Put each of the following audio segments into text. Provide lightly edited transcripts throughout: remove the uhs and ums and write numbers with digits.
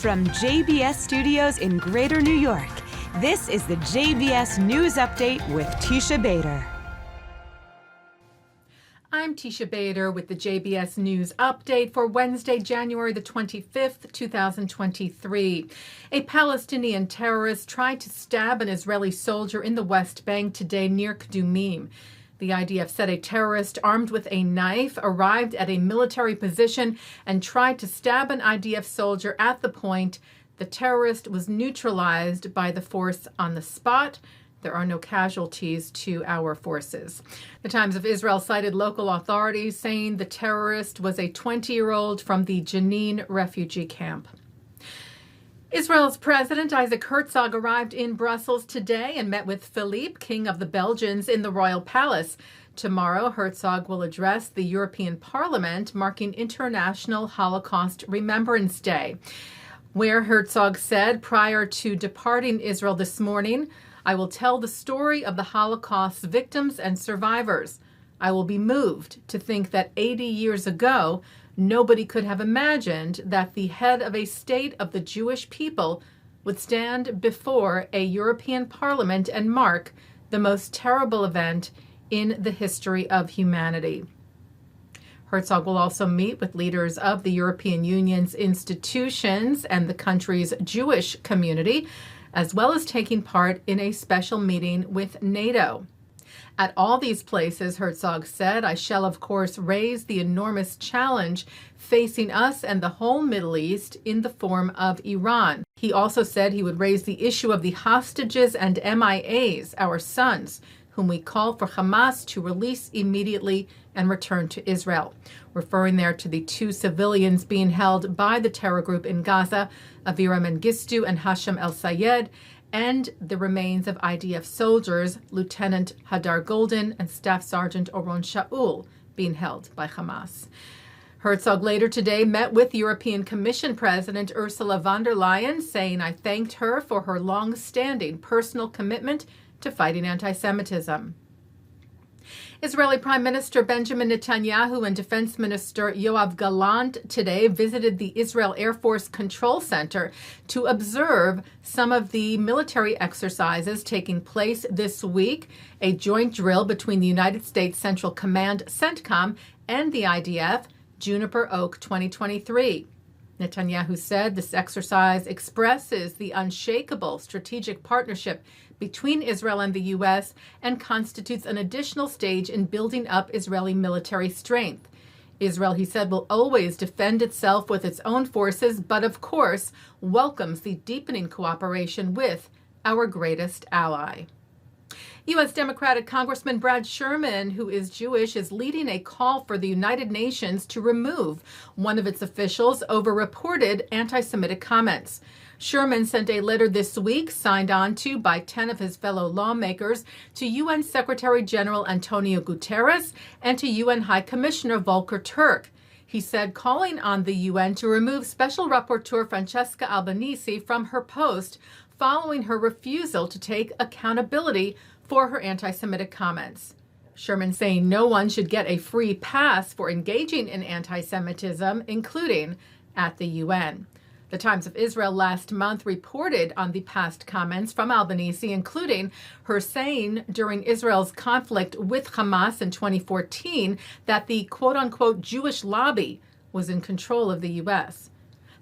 From JBS Studios in Greater New York, this is the JBS News Update with Teisha Bader. I'm Teisha Bader with the JBS News Update for Wednesday, January the 25th, 2023. A Palestinian terrorist tried to stab an Israeli soldier in the West Bank today near Kadumim. The IDF said a terrorist armed with a knife arrived at a military position and tried to stab an IDF soldier at the point. The terrorist was neutralized by the force on the spot. There are no casualties to our forces. The Times of Israel cited local authorities saying the terrorist was a 20-year-old from the Jenin refugee camp. Israel's President Isaac Herzog arrived in Brussels today and met with Philippe, King of the Belgians, in the Royal Palace. Tomorrow, Herzog will address the European Parliament, marking International Holocaust Remembrance Day, where Herzog said prior to departing Israel this morning, "I will tell the story of the Holocaust's victims and survivors. I will be moved to think that 80 years ago, nobody could have imagined that the head of a state of the Jewish people would stand before a European Parliament and mark the most terrible event in the history of humanity." Herzog will also meet with leaders of the European Union's institutions and the country's Jewish community, as well as taking part in a special meeting with NATO. At all these places, Herzog said, "I shall, of course, raise the enormous challenge facing us and the whole Middle East in the form of Iran." He also said he would raise the issue of the hostages and MIAs, our sons, whom we call for Hamas to release immediately and return to Israel, referring there to the two civilians being held by the terror group in Gaza, Avira Mengistu and Hashem El-Sayed, and the remains of IDF soldiers, Lieutenant Hadar Golden and Staff Sergeant Oron Shaul, being held by Hamas. Herzog later today met with European Commission President Ursula von der Leyen, saying, "I thanked her for her long-standing personal commitment to fighting anti-Semitism." Israeli Prime Minister Benjamin Netanyahu and Defense Minister Yoav Gallant today visited the Israel Air Force Control Center to observe some of the military exercises taking place this week, a joint drill between the United States Central Command, CENTCOM, and the IDF, Juniper Oak 2023. Netanyahu said this exercise expresses the unshakable strategic partnership between Israel and the U.S. and constitutes an additional stage in building up Israeli military strength. Israel, he said, will always defend itself with its own forces, but of course welcomes the deepening cooperation with our greatest ally. U.S. Democratic Congressman Brad Sherman, who is Jewish, is leading a call for the United Nations to remove one of its officials over reported anti-Semitic comments. Sherman sent a letter this week, signed on to by 10 of his fellow lawmakers, to UN Secretary General Antonio Guterres and to UN High Commissioner Volker Turk. He said, calling on the UN to remove Special Rapporteur Francesca Albanese from her post following her refusal to take accountability for her anti-Semitic comments. Sherman saying no one should get a free pass for engaging in anti-Semitism, including at the UN. The Times of Israel last month reported on the past comments from Albanese, including her saying during Israel's conflict with Hamas in 2014 that the quote-unquote Jewish lobby was in control of the U.S.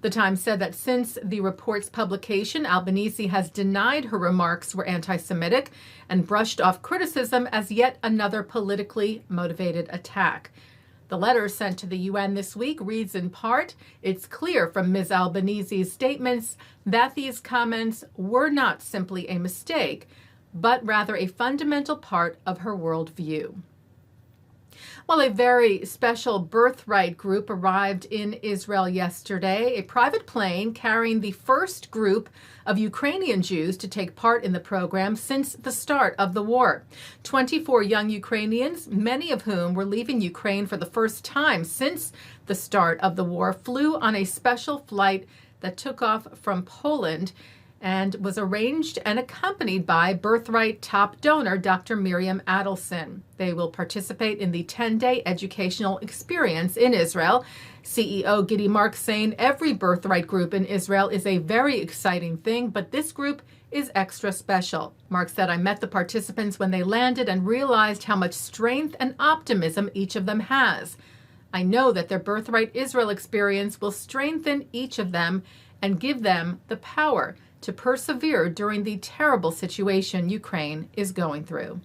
The Times said that since the report's publication, Albanese has denied her remarks were anti-Semitic and brushed off criticism as yet another politically motivated attack. The letter sent to the UN this week reads in part, "It's clear from Ms. Albanese's statements that these comments were not simply a mistake, but rather a fundamental part of her worldview." Well, a very special Birthright group arrived in Israel yesterday, a private plane carrying the first group of Ukrainian Jews to take part in the program since the start of the war. 24 young Ukrainians, many of whom were leaving Ukraine for the first time since the start of the war, flew on a special flight that took off from Poland. and was arranged and accompanied by Birthright top donor Dr. Miriam Adelson. They will participate in the 10-day educational experience in Israel. CEO Giddy Mark saying every Birthright group in Israel is a very exciting thing, but this group is extra special. Mark said, I met the participants when they landed and realized how much strength and optimism each of them has. I know that their Birthright Israel experience will strengthen each of them and give them the power to persevere during the terrible situation Ukraine is going through.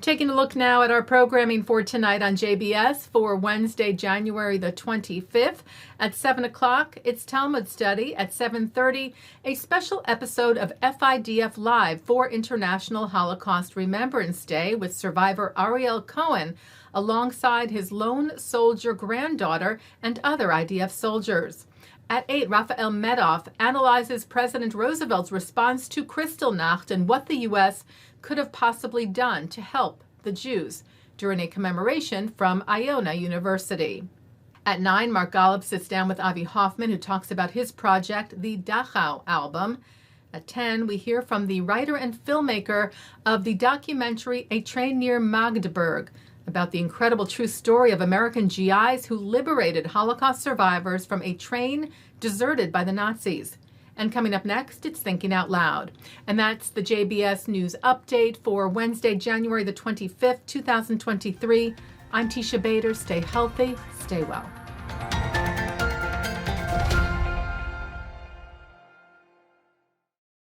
Taking a look now at our programming for tonight on JBS for Wednesday, January the 25th. At 7 o'clock, it's Talmud Study. At 7:30, a special episode of FIDF Live for International Holocaust Remembrance Day with survivor Ariel Cohen alongside his lone soldier granddaughter and other IDF soldiers. At 8, Rafael Medoff analyzes President Roosevelt's response to Kristallnacht and what the U.S. could have possibly done to help the Jews during a commemoration from Iona University. At 9, Mark Golub sits down with Avi Hoffman, who talks about his project, the Dachau Album. At 10, we hear from the writer and filmmaker of the documentary A Train Near Magdeburg, about the incredible true story of American GIs who liberated Holocaust survivors from a train deserted by the Nazis. And coming up next, it's Thinking Out Loud. And that's the JBS News Update for Wednesday, January the 25th, 2023. I'm Teisha Bader. Stay healthy, stay well.